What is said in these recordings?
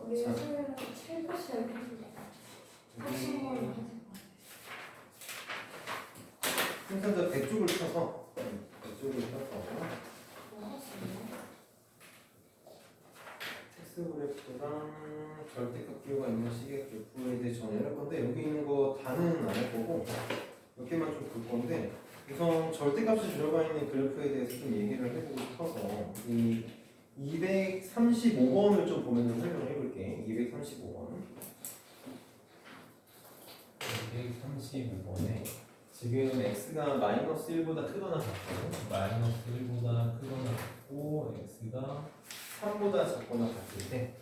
우리 수요일에 7교시 했는데 하신 걸로 하실 것 생산자 100쪽을 펴서 100쪽을 펴서 같아요. 텍스 그래프랑 절대값 기호가 있는 식의 그래프에 대해 정의를 할 건데 여기 있는 거 다는 안 할 거고 몇 개만 좀 볼 건데 우선 절대값이 들어가 있는 그래프에 대해서 좀 얘기를 해보고 싶어서 이 235번을 좀 보면서 설명을 해볼게. 235번 235번에 지금 x가 마이너스 1보다 크거나 같고 마이너스 1보다 크거나 같고 x가 3보다 작거나 같을 때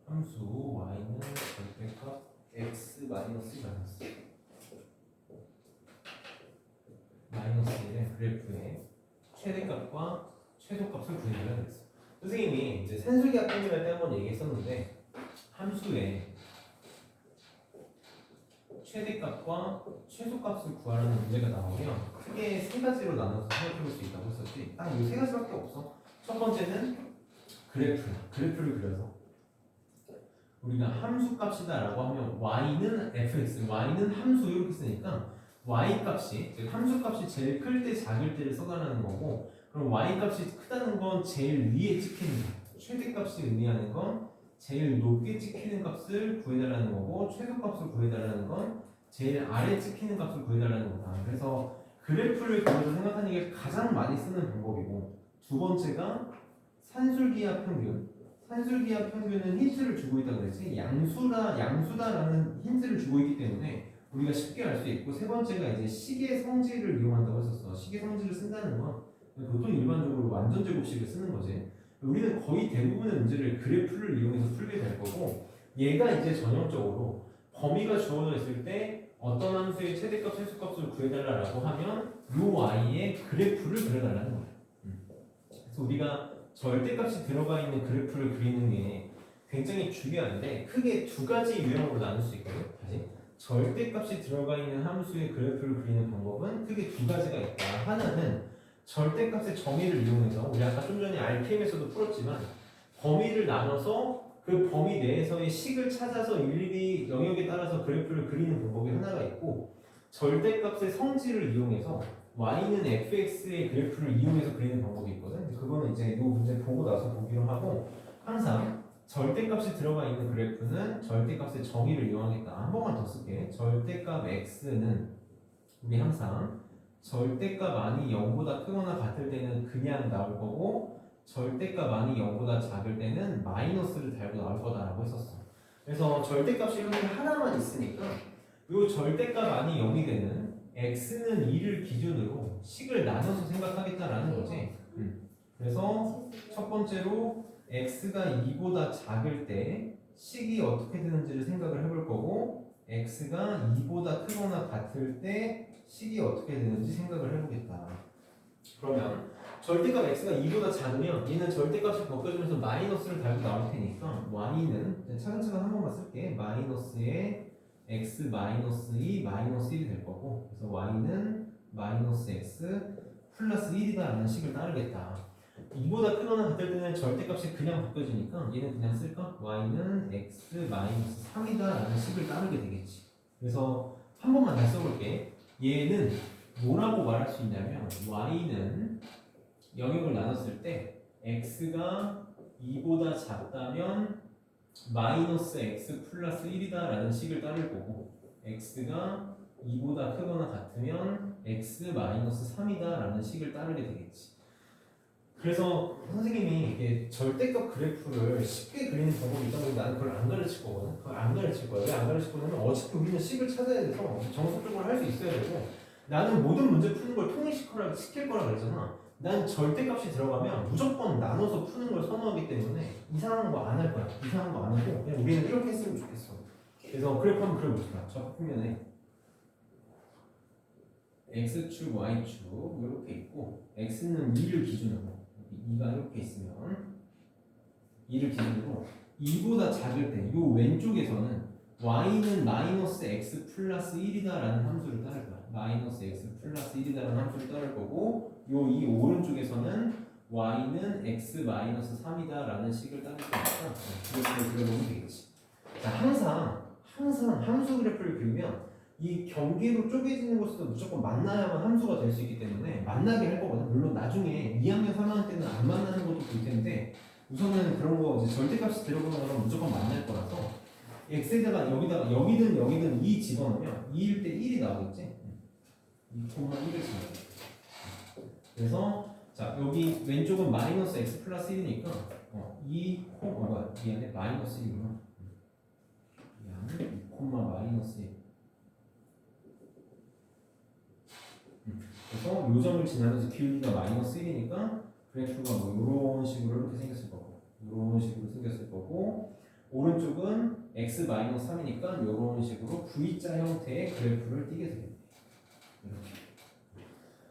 함수 y는 절대값 x 마이너스 1의 그래프의 최대값과 최소값을 구해내야 됐어. 선생님이 이제 산술기하 평균할 때 한번 얘기했었는데 함수의 최대값과 최소값을 구하라는 문제가 나오면 크게 세 가지로 나눠서 생각해 볼 수 있다고 했었지. 딱 이 세 가지밖에 없어. 첫 번째는 그래프를 그려서 우리가 함수값이다라고 하면 y는 fx, y는 함수 이렇게 쓰니까 y 값이 즉 함수값이 제일 클 때 작을 때를 써달라는 거고, 그럼 y 값이 크다는 건 제일 위에 찍히는 거, 최대값이 의미하는 건 제일 높게 찍히는 값을 구해달라는 거고, 최소값을 구해달라는 건 제일 아래 찍히는 값을 구해달라는 거다. 그래서 그래프를 그려서 생각하는 게 가장 많이 쓰는 방법이고, 두 번째가 산술기하 평균. 산술기하 평균은 힌트를 주고 있다고 그랬지. 양수다라는 힌트를 주고 있기 때문에 우리가 쉽게 알 수 있고, 세 번째가 이제 식의 성질을 이용한다고 했었어. 식의 성질을 쓴다는 건 보통 일반적으로 완전 제곱식을 쓰는 거지. 우리는 거의 대부분의 문제를 그래프를 이용해서 풀게 될 거고, 얘가 이제 전형적으로 범위가 주어져 있을 때 어떤 함수의 최대값, 최소값을 구해달라고 하면 요 y의 그래프를 그려달라는 거야. 그래서 우리가 절대값이 들어가 있는 그래프를 그리는 게 굉장히 중요한데 크게 두 가지 유형으로 나눌 수 있거든. 다시 절대값이 들어가 있는 함수의 그래프를 그리는 방법은 크게 두 가지가 있다. 하나는 절대값의 정의를 이용해서 우리 아까 좀 전에 RPM에서도 풀었지만 범위를 나눠서 그 범위 내에서의 식을 찾아서 일일이 영역에 따라서 그래프를 그리는 방법이 하나가 있고, 절대값의 성질을 이용해서 y는 fx의 그래프를 이용해서 그리는 방법이 있거든. 그거는 이제 이 문제 보고 나서 보기로 하고, 항상 절대값이 들어가 있는 그래프는 절대값의 정의를 이용하겠다. 한 번만 더 쓸게. 절대값 x는 우리 항상 절대값 안이 0보다 크거나 같을 때는 그냥 나올 거고, 절대값 안이 0보다 작을 때는 마이너스를 달고 나올 거다라고 했었어. 그래서 절대값이 이렇게 하나만 있으니까 이 절대값 안이 0이 되는 x는 2를 기준으로 식을 나눠서 생각하겠다라는 거지. 그래서 첫 번째로 x가 2보다 작을 때 식이 어떻게 되는지를 생각을 해볼 거고, x가 2보다 크거나 같을 때 식이 어떻게 되는지 생각을 해보겠다. 그러면 절대값 x가 2보다 작으면 얘는 절대값이 벗겨지면서 마이너스를 달고 나올 테니까 y는 차근차근 한 번만 쓸게. 마이너스에 x 마이너스 2 마이너스 1이 될 거고, 그래서 y는 마이너스 x 플러스 1이다 라는 식을 따르겠다. 2보다 크거나 같을 때는 절대값이 그냥 바뀌어지니까 얘는 그냥 쓸까? y는 x 마이너스 3이다 라는 식을 따르게 되겠지. 그래서 한 번만 다시 써볼게. 얘는 뭐라고 말할 수 있냐면 y는 영역을 나눴을 때 x가 2보다 작다면 마이너스 x 플러스 1이다 라는 식을 따를 거고, x가 2보다 크거나 같으면 x 마이너스 3이다 라는 식을 따르게 되겠지. 그래서 선생님이 이게 절대값 그래프를 쉽게 그리는 방법이 있다고 해서 나는 그걸 안 가르칠 거거든. 그걸 안 가르칠 거야. 왜 안 가르칠 거냐면 어차피 우리는 식을 찾아야 돼서 정석적으로 할 수 있어야 되고, 나는 모든 문제 푸는 걸 통일시킬 거라 그랬잖아. 난 절대값이 들어가면 무조건 나눠서 푸는 걸 선호하기 때문에 이상한 거 안 할 거야. 이상한 거 안 하고 그냥 우리는 이렇게 했으면 좋겠어. 그래서 그래프 한번 그려봅시다. 저 평면에 x축, y축 이렇게 있고, x는 2를 기준으로 2가 이렇게 있으면 2를 기준으로 2보다 작을 때 이 왼쪽에서는 y는 마이너스 x 플러스 1이다 라는 함수를 따를 거야. 마이너스 x 플러스 1이다 라는 함수를 따를 거고, 이 오른쪽에서는 y는 x-3이다 라는 식을 따를 거니까 그래프를 그려보면 되겠지. 자, 항상 함수 그래프를 그리면 이 경계로 쪼개지는 곳에서 무조건 만나야만 함수가 될 수 있기 때문에 만나게 할 거거든. 물론 나중에 2학년 3학년 때는 안 만나는 것도 볼 텐데 우선은 그런 거 이제 절대값이 들어가는 거는 무조건 만날 거라서 x에다가 여기든 2 집어넣으면 2일 때 1이 나오겠지. 2,1을 집어넣어. 그래서 자 여기 왼쪽은 마이너스 x 플러스 1이니까 2, 마이너스 1이구나. 미안해. 2, 마이너스 1. 그래서 요 점을 지나면서 기울기가 마이너스 1이니까 그래프가 뭐 이런 식으로 이렇게 생겼을 거고 이런 식으로 생겼을 거고 오른쪽은 x-3이니까 이런 식으로 V자 형태의 그래프를 띄게 되겠네. 이렇게.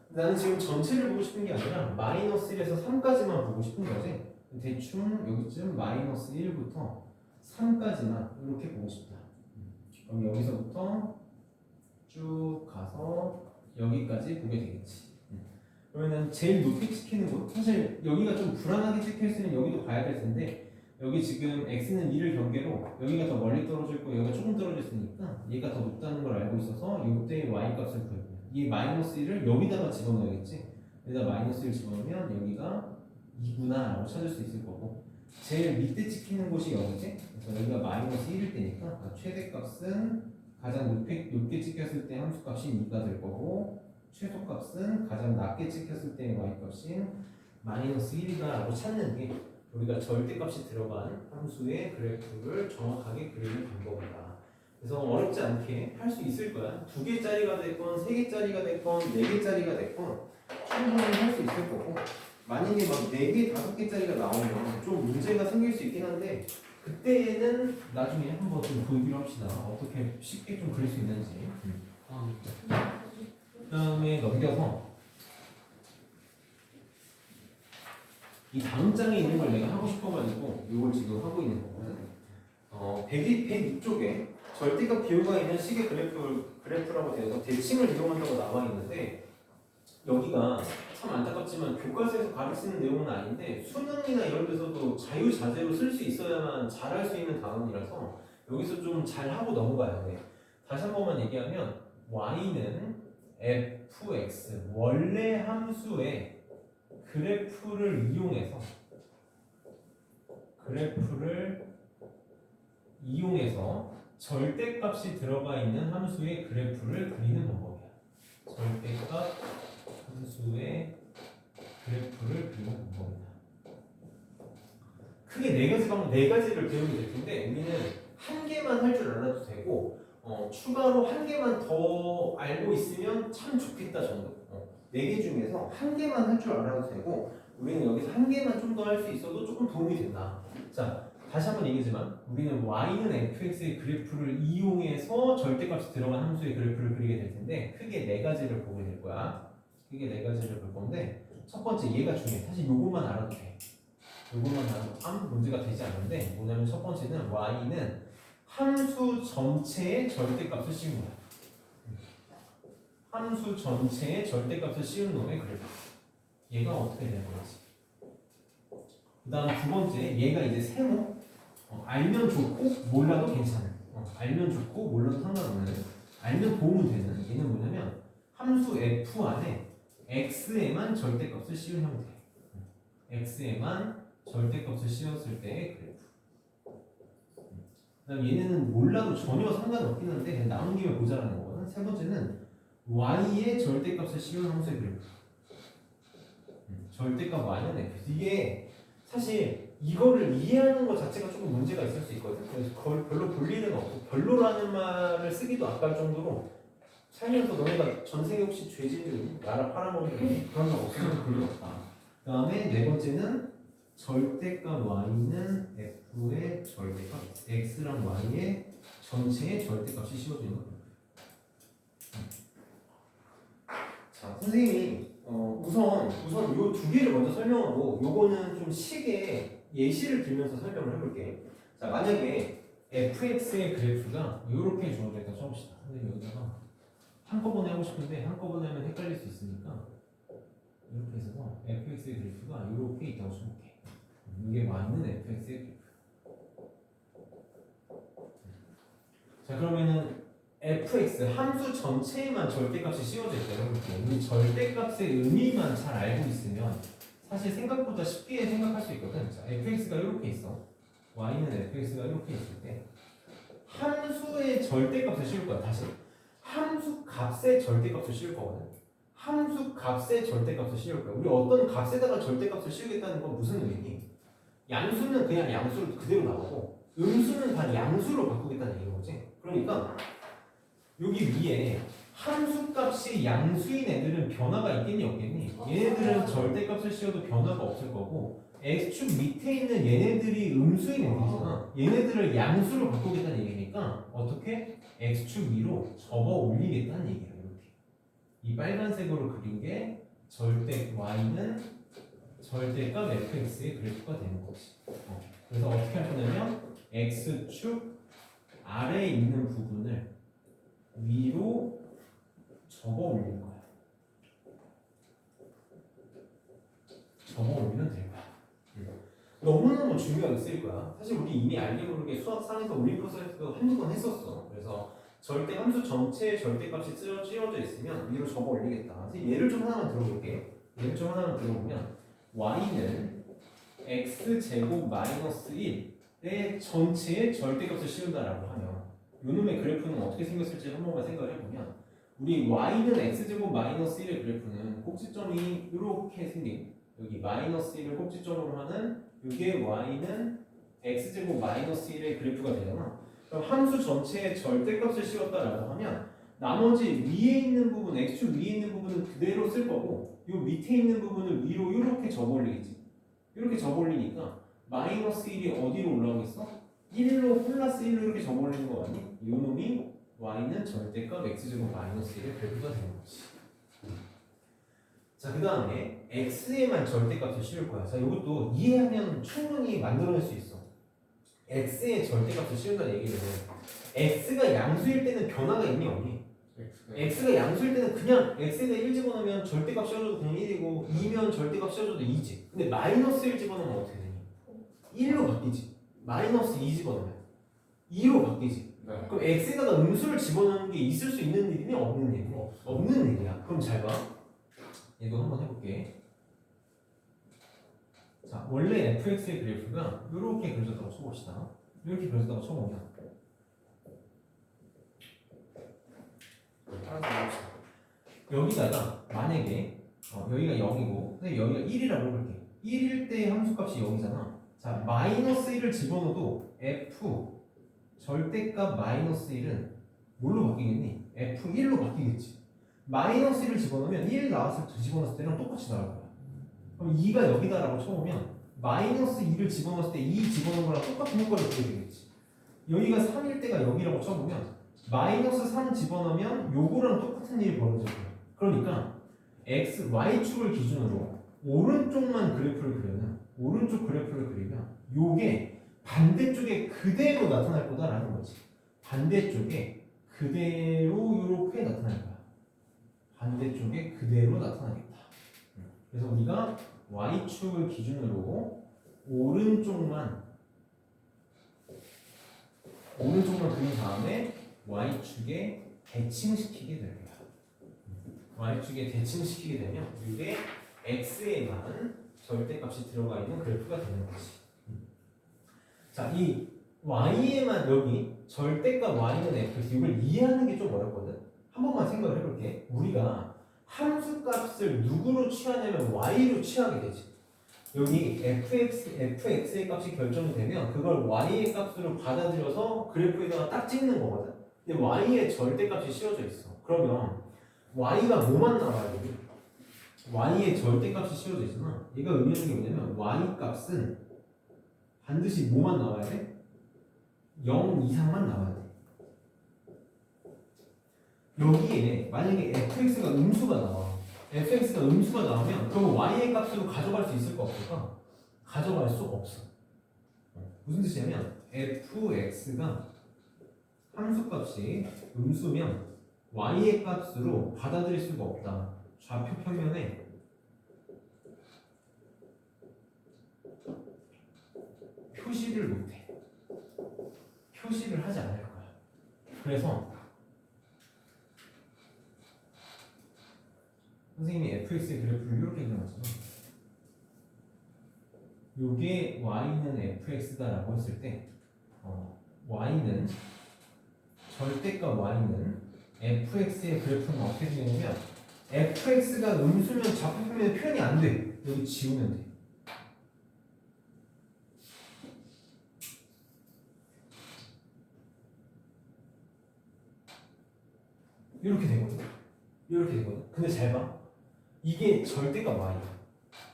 나는 지금 전체를 보고 싶은 게 아니라 마이너스 1에서 3까지만 보고 싶은 거지. 대충 여기쯤 마이너스 1부터 3까지만 이렇게 보고 싶다. 그럼 여기서부터 쭉 가서 여기까지 보게 되겠지. 그러면 제일 높게 찍히는 곳, 사실 여기가 좀 불안하게 찍혀 있으면 여기도 가야 될 텐데 여기 지금 x는 2를 경계로 여기가 더 멀리 떨어져 있고 여기가 조금 떨어져 있으니까 얘가 더 높다는 걸 알고 있어서 이때의 y 값을 구해보면 이 마이너스 1을 여기다가 집어넣어야겠지. 여기다 마이너스 1 집어넣으면 여기가 2구나 라고 찾을 수 있을 거고 제일 밑에 찍히는 곳이 여기지. 그래서 여기가 마이너스 1일 때니까 최대값은 가장 높게 찍혔을 때 함수값이 2가 될 거고 최소값은 가장 낮게 찍혔을 때 y값인 마이너스 1이다 라고 찾는 게 우리가 절대값이 들어간 함수의 그래프를 정확하게 그리는 방법이다. 그래서 어렵지 않게 할 수 있을 거야. 2개짜리가 됐건 3개짜리가 됐건 4개짜리가 됐건 충분히 할 수 있을 거고 만약에 막 4개, 5개짜리가 나오면 좀 문제가 생길 수 있긴 한데 그때는 나중에 한번 좀 보기로 합시다. 어떻게 쉽게 좀 그릴 수 있는지. 그 다음에 넘겨서 이 다음 장에 있는 걸 내가 하고 싶어가지고 이걸 지금 하고 있는 거거든. 102쪽에 절대값 기호가 있는 식의 그래프라고 되어서 대칭을 이용한다고 나와 있는데 여기가 참 안타깝지만 교과서에서 가르치는 내용은 아닌데 수능이나 이런 데서도 자유자재로 쓸 수 있어야만 잘할 수 있는 단원이라서 여기서 좀 잘하고 넘어가야 돼. 다시 한 번만 얘기하면 y는 fx 원래 함수의 그래프를 이용해서 절대값이 들어가 있는 함수의 그래프를 그리는 방법이야. 절대값 함수의 그래프를 그리는 방법이다. 크게 네 가지를 배우게 될 텐데 우리는 한 개만 할 줄 알아도 되고 추가로 한 개만 더 알고 있으면 참 좋겠다 정도. 4개 중에서 한 개만 할 줄 알아도 되고 우리는 여기서 한 개만 좀 더 할 수 있어도 조금 도움이 된다. 자, 다시 한번 얘기하지만 우리는 y는 fx의 그래프를 이용해서 절대값이 들어간 함수의 그래프를 그리게 될 텐데 크게 4가지를 보게 될 거야. 크게 4가지를 볼 건데 첫 번째 얘가 중요해. 사실 요것만 알아도 돼. 요것만 알아도 아무 문제가 되지 않는데 뭐냐면 첫 번째는 y는 함수 전체의 절대값을 씌운 거야. 함수 전체의 절대값을 씌운 놈의 그래프. 얘가 어떻게 되는 거지? 그 다음 두 번째, 얘가 이제 세모. 알면 좋고 몰라도 괜찮은. 알면 좋고 몰라도 상관없는. 알면 도움은 되는. 얘는 뭐냐면 함수 f 안에 x에만 절대값을 씌운 형태. x에만 절대값을 씌웠을 때의 그래프. 그 다음 얘네는 몰라도 전혀 상관없긴 한데 그냥 남은 김에 보자라는 거거든. 세 번째는 y의 절대값을 씌운 함수의 그래프. 절대값 y는 f. 이게 사실 이거를 이해하는 것 자체가 조금 문제가 있을 수 있거든. 그래서 그걸 별로 볼 일은 없고 별로라는 말을 쓰기도 아까울 정도로 살면서 너네가 전생에 혹시 죄진 적 있니? 나라 팔아먹은 적 있니? 그런 적 없으면 별로 없다. 그 다음에 네 번째는 절대값 y는 f의 절대값 x랑 y의 전체의 절대값이 씌워지는 거예요. 자, 선생님이 우선 요 2개를 먼저 설명하고 요거는 좀 식의 예시를 들면서 설명을 해볼게. 자, 만약에 fx의 그래프가 이렇게 주어져 있다 쳐봅시다. 선생님 여기다가 한꺼번에 하고 싶은데 한꺼번에 하면 헷갈릴 수 있으니까 이렇게 있어서 fx의 그래프가 이렇게 있다고 쳐볼게. 이게 y는 fx의 그래프. 자 그러면은 fx 함수 전체에만 절대값이 씌워져 있다고 해볼게요. 우리 절대값의 의미만 잘 알고 있으면 사실 생각보다 쉽게 생각할 수 있거든. 자, fx가 이렇게 있어. y는 fx가 이렇게 있을 때 함수의 절대값을 씌울 거야. 다시 함수 값의 절대값을 씌울 거거든. 함수 값의 절대값을 씌울 거야. 우리 어떤 값에다가 절대값을 씌우겠다는 건 무슨 의미니? 양수는 그냥 양수로 그대로 나오고 음수는 다 양수로 바꾸겠다는 얘기인 거지. 그러니까 여기 위에 함수 값이 양수인 애들은 변화가 있겠니 없겠니? 얘네들은 절대값을 씌워도 변화가 없을 거고 x축 밑에 있는 얘네들이 음수인 애들이잖아. 얘네들을 양수로 바꾸겠다는 얘기니까 어떻게? x축 위로 접어 올리겠다는 얘기야. 이렇게 이 빨간색으로 그린 게 절대 y는 절대값 fx의 그래프가 되는 거지. 그래서 어떻게 할 거냐면 x축 아래에 있는 부분을 위로 접어 올리는 거야. 접어 올리면 될 거야. 너무너무 중요하게 쓰일 거야. 사실 우리 이미 알게 모르게 수학상에서 올림포스에서도 한두 번 했었어. 그래서 절대 함수 전체의 절대값이 찌어져 있으면 위로 접어 올리겠다. 예를 좀 하나만 들어볼게. 예를 좀 하나만 들어보면 y는 x제곱 마이너스 1의 전체의 절대값을 씌운다라고 하면 요놈의 그래프는 어떻게 생겼을지 한 번만 생각을 해보면 우리 y는 x제곱 마이너스 1의 그래프는 꼭지점이 이렇게 생긴 여기 마이너스 1을 꼭지점으로 하는 이게 y는 x제곱 마이너스 1의 그래프가 되잖아. 그럼 함수 전체의 절대값을 씌웠다라고 하면 나머지 위에 있는 부분, x축 위에 있는 부분은 그대로 쓸 거고 요 밑에 있는 부분을 위로 이렇게 접어 올리겠지. 이렇게 접어 올리니까 마이너스 1이 어디로 올라오겠어? 1로 플러스 1로 이렇게 접어 올리는 거 아니? 요 놈이 y는 절대값 x제곱 마이너스 1의 그래프가 되는 거지. 자, 그 다음에 x에만 절대값을 씌울 거야. 자, 이것도 이해하면 충분히 만들어낼 수 있어. x의 절대값을 씌운다는 얘기는 x가 양수일 때는 변화가 있니 없니? x가 양수일 때는 그냥 x에다 1 집어넣으면 절대값 씌워줘도 그냥 1이고 2면 절대값 씌워줘도 2지. 근데 마이너스 1 집어넣으면 어떻게 되니? 1로 바뀌지. 마이너스 2 집어넣으면 2로 바뀌지. 네. 그럼 x에다가 음수를 집어넣는 게 있을 수 있는 일이냐 없는 일이냐? 없는 일이야. 그럼 잘 봐. 얘도 한번 해볼게. 자, 원래 fx의 그래프가 이렇게 그려졌다고 쳐봅시다. 이렇게 그려졌다고 쳐보면 여기다가 만약에 여기가 0이고 근데 여기가 1이라고 해볼게. 1일 때 함수값이 0이잖아. 자, 마이너스 1을 집어넣어도 f 절대값 마이너스 1은 뭘로 바뀌겠니? f1로 바뀌겠지. 마이너스 1을 집어넣으면 1 나왔을 때 집어넣었을 때랑 똑같이 나올 거야. 그럼 2가 여기다라고 쳐보면 마이너스 2를 집어넣었을 때 2 집어넣은 거랑 똑같은 효과를 보게 되겠지. 여기가 3일 때가 여기라고 쳐보면 마이너스 3 집어넣으면 요거랑 똑같은 일이 벌어질 거야. 그러니까 y축을 기준으로 오른쪽만 그래프를 그리면 오른쪽 그래프를 그리면 요게 반대쪽에 그대로 나타날 거다라는 거지. 반대쪽에 그대로 이렇게 나타날 거야. 반대쪽에 그대로 나타나겠다. 그래서 우리가 y축을 기준으로 오른쪽만 그린 다음에 y축에 대칭시키게 될 거야. y축에 대칭시키게 되면 이게 x에만 절대값이 들어가 있는 그래프가 되는 거지. 자, 이 y에만 여기 절대값 y는 fx 이걸 이해하는 게 좀 어렵거든. 한 번만 생각을 해볼게. 우리가 함수값을 누구로 취하냐면 y로 취하게 되지. 여기 fx의 값이 결정이 되면 그걸 y의 값으로 받아들여서 그래프에다가 딱 찍는 거거든. 근데 y의 절대값이 씌워져 있어. 그러면 y가 뭐만 나와야 돼? y의 절대값이 씌워져 있잖아. 얘가 의미하는 게 뭐냐면 y 값은 반드시 뭐만 나와야 돼? 0 이상만 나와야 돼. 여기에 만약에 fx가 음수가 나와. fx가 음수가 나오면 그럼 y의 값으로 가져갈 수 있을까 없을까? 가져갈 수 없어. 무슨 뜻이냐면 fx가 함수값이 음수면 y의 값으로 받아들일 수가 없다. 좌표 평면에 표시를 못해. 표시를 하지 않을 거야. 그래서 선생님이 fx의 그래프를 이렇게 그려놨잖아. 요게 y는 fx다라고 했을 때 y는 절대값 y는 fx의 그래프는 어떻게 되냐면 fx가 음수면 좌표표면 표현이 안 돼. 여기 지우면 돼. 이렇게 되거든. 이렇게 되거든. 근데 잘 봐. 이게 절대값 y야.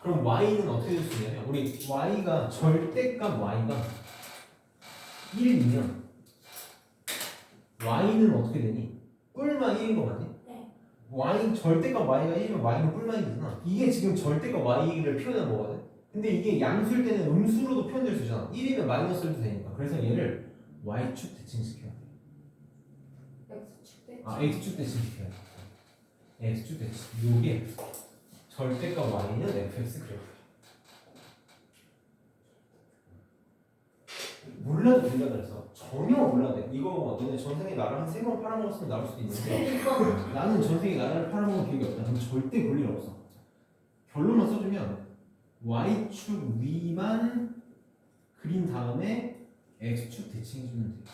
그럼 y는 어떻게 될 수 있냐면 우리 y가 절대값 y가 1이면 y는 어떻게 되니? 뿔만 1인 거 맞니? 네. y 절대값 y가 1이면 y는 뿔만이 되잖아. 이게 지금 절대값 y를 표현한 거거든. 근데 이게 양수일 때는 음수로도 표현될 수 있잖아. 1이면 마이너스도 되니까. 그래서 얘를 y축 대칭시켜야 돼. X축 대칭. x축 대칭시켜야 돼. x축 대칭. 요게 절대값 y는 fx 그래프. 몰라도 된다 그래서 전혀 몰라도 돼. 이거 너네 전생에 나를 한 3번 팔아먹었으면 나올 수도 있는데 나는 전생에 나를 팔아먹은 기억이 없다. 그럼 절대 볼 일 없어. 결론만 써주면 y축 위만 그린 다음에 x축 대칭해주면 돼.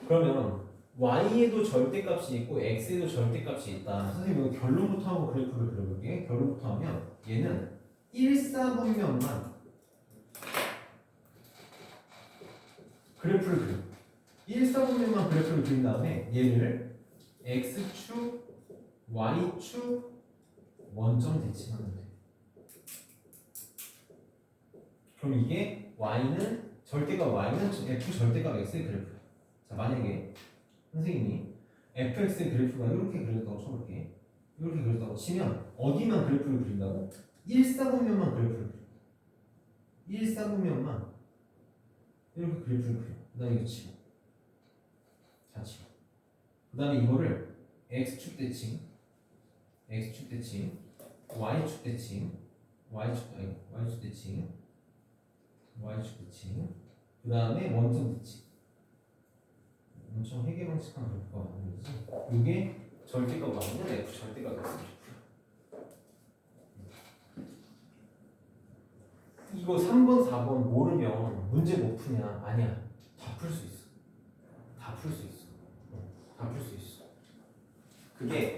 그러면 y에도 절대값이 있고 x에도 절대값이 있다. 선생님 이거 결론부터 하고 그래프를 그려볼게. 결론부터 하면 얘는 1사분면만 그래프를 그려. 1사분면만 그래프를 그린 다음에 얘를 x축, y축 원점 대칭하면 돼. 그럼 이게 y는 절대값 y는 f 절대값 x의 그래프야. 자 만약에 선생님이 fx의 그래프가 이렇게 그렸다고 쳐볼게. 이렇게 그렸다고 치면 어디만 그래프를 그린다고? 1사분면만 그래프를 그려. 1사분면만 이렇게 그래프를 그려. 그 다음에 이거 치고 자 치고 그 다음에 이거를 x축 대칭 x축 대칭 y축 대칭 y축 대칭 y축 대칭 그 다음에 원점 대칭 엄청 회계방식한 그래프가 만들어지지. 이게 절대값 y는 f 절대값 x. 이거 3번, 4번 모르면 문제 못 푸냐? 아니야. 다 풀 수 있어. 다 풀 수 있어. 다 풀 수 있어. 그게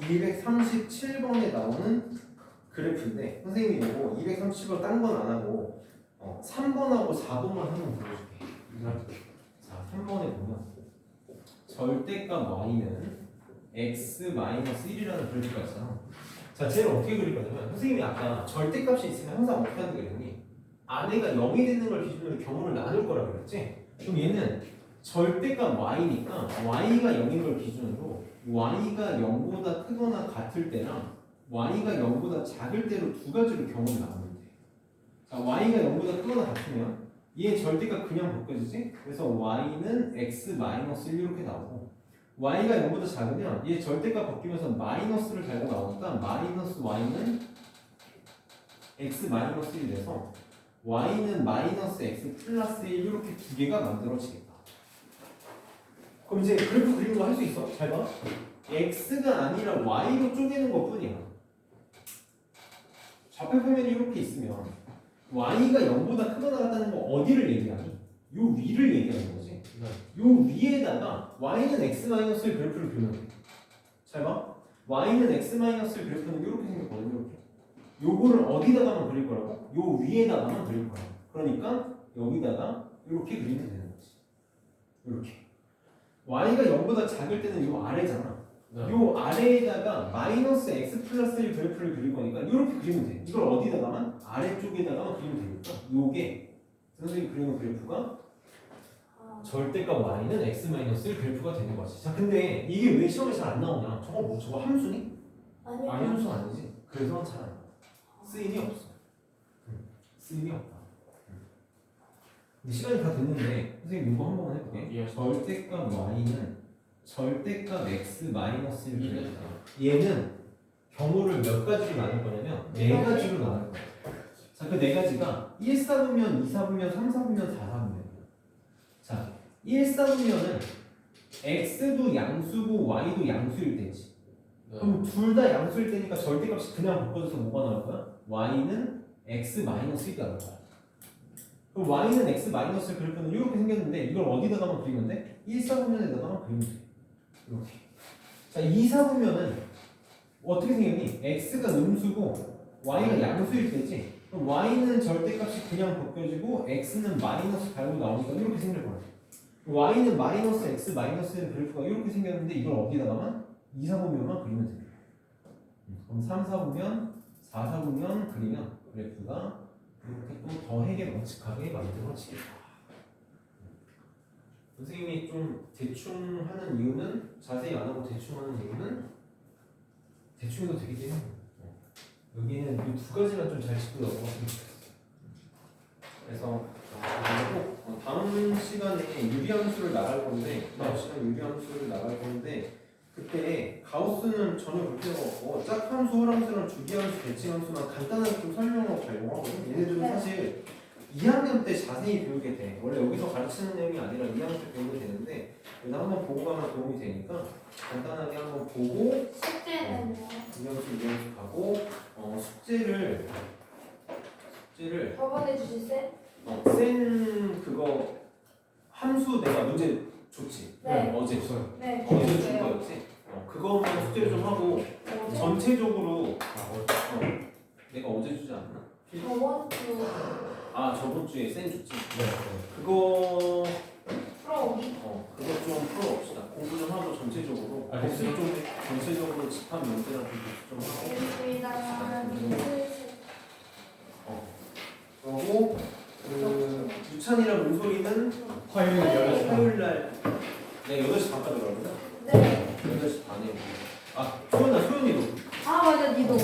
237번에 나오는 그래프인데 선생님이 이거 237번 딴 건 안 하고 3번하고 4번만 한번 보여줄게. 자, 3번에 보면 절대값 y는 x-1이라는 그래프가 있잖아. 자, 쟤를 어떻게 그릴 거냐면 선생님이 아까 절대값이 있으면 항상 어떻게 하는 게 되니? 아래가 0이 되는 걸 기준으로 경우를 나눌 거라 그랬지? 그럼 얘는 절대값 y니까 y가 0인 걸 기준으로 y가 0보다 크거나 같을 때랑 y가 0보다 작을 때로 두 가지로 경우를 나누면 돼. 자, y가 0보다 크거나 같으면 얘 절대값 그냥 바꿔지지? 그래서 y는 x-1 이렇게 나오고 y가 0보다 작으면 얘 절대값 바뀌면서 마이너스를 달고 나오니까 마이너스 y는 x-1이 돼서 y는 마이너스 x 플러스 1 이렇게 두 개가 만들어지겠다. 그럼 이제 그래프 그리는 거 할 수 있어? 잘 봐. x가 아니라 y로 쪼개는 것 뿐이야. 좌표표면이 이렇게 있으면 y가 0보다 크거나 같다는 거 어디를 얘기하니? 요 위를 얘기하는 거지. 요 위에다가 y는 x-의 그래프를 그리면 돼. 잘 봐. y는 x-의 그래프는 이렇게 생겼거든요. 이렇게. 요거를 어디다가만 그릴 거라고? 요 위에다가만 그릴 거야. 그러니까 여기다가 이렇게 그리면 되는 거지. 이렇게. y가 0보다 작을 때는 요 아래잖아. 요 아래에다가 마이너스 x 플러스 1 그래프를 그릴 거니까 이렇게 그리면 돼. 이걸 어디다가만? 아래쪽에다가만 그리면 되니까 요게 선생님이 그리는 그래프가 절대값 y는 x-1 그래프가 되는 거지. 자, 근데 이게 왜 시험에 잘 안 나오냐? 저거 함수니? 아니요. 아니, 함수 아니지. 그래서 잘 안 나와. 쓰임이 없어. 쓰임이 없다. 근데 시간이 다 됐는데 선생님 이거 한 번만 해볼게. 절대값 y는 절대값 x-1 그래프다. 얘는 경우를 몇 가지로 나눌 거냐면 네 가지로 나눌 거야. 그 네 가지가 1사분면, 2사분면, 3사분면, 4사분면. 자, 1사분면은 x도 양수고 y도 양수일 때지. 그럼 둘 다 양수일 때니까 절대값이 그냥 바꿔줘서 뭐가 나올 거야? y는 x 마이너스 1이 나올 거야. 그럼 y는 x 마이너스 그래프는 이렇게 생겼는데 이걸 어디다가만 그리면 돼? 1사분면에다가만 그리면 돼. 이렇게. 자, 2사분면은 어떻게 생겼니? x가 음수고 y가 양수일 때지. 그럼 y는 절대값이 그냥 벗겨지고 x는 마이너스 달고 나오니까 이렇게 생길 거야. y는 마이너스 x 마이너스 그래프가 이렇게 생겼는데 이걸 어디다가만 2, 4분면만 그리면 돼. 그럼 3, 4분면, 4, 4분면 그리면 그래프가 이렇게 또 더하게 원칙하게 만들어지겠다. 선생님이 좀 대충 하는 이유는 자세히 안 하고 대충 하는 이유는 대충 해도 되긴 해요. 여기는 이 두 가지만 좀 잘 짚고 넘어갔으면 좋겠어요. 그래서 꼭 다음 시간에 유리함수를 나갈 건데 다음 시간에 유리함수를 나갈 건데 그때 가우스는 전혀 볼 필요가 없고 짝함수, 홀함수랑 주기함수, 대칭함수만 간단하게 좀 설명하고 가려고 하거든요. 얘네들은 네. 사실 2학년 때 자세히 배우게 돼. 원래 여기서 가르치는 내용이 아니라 2학년 때 배우게 되는데 그래서 한번 보고 가면 도움이 되니까 간단하게 한번 보고 숙제는요? 유리함수 가고 숙제를 저번에 주신 쌤? 센 그거 함수 내가 문제 줬지. 네. 어제 네, 어제 준 줬어요. 거였지. 그거만 숙제를 좀 하고 어제? 전체적으로 내가 어제 주지 않았나? 저번 주 저번 주에 센 줬지. 그거 풀어오기? 그거 좀 풀어봅시다. 공부 좀 하고 전체적으로 알겠습니다. 좀 전체적으로 집합 문제랑 좀 하고 알겠습니다. 그리고 그 유찬이랑 문소리는 화요일 8시 반. 화요일 날 내가 8시 반까지 들어가거든. 네. 8시 반에 소연이도 아, 맞아, 니도.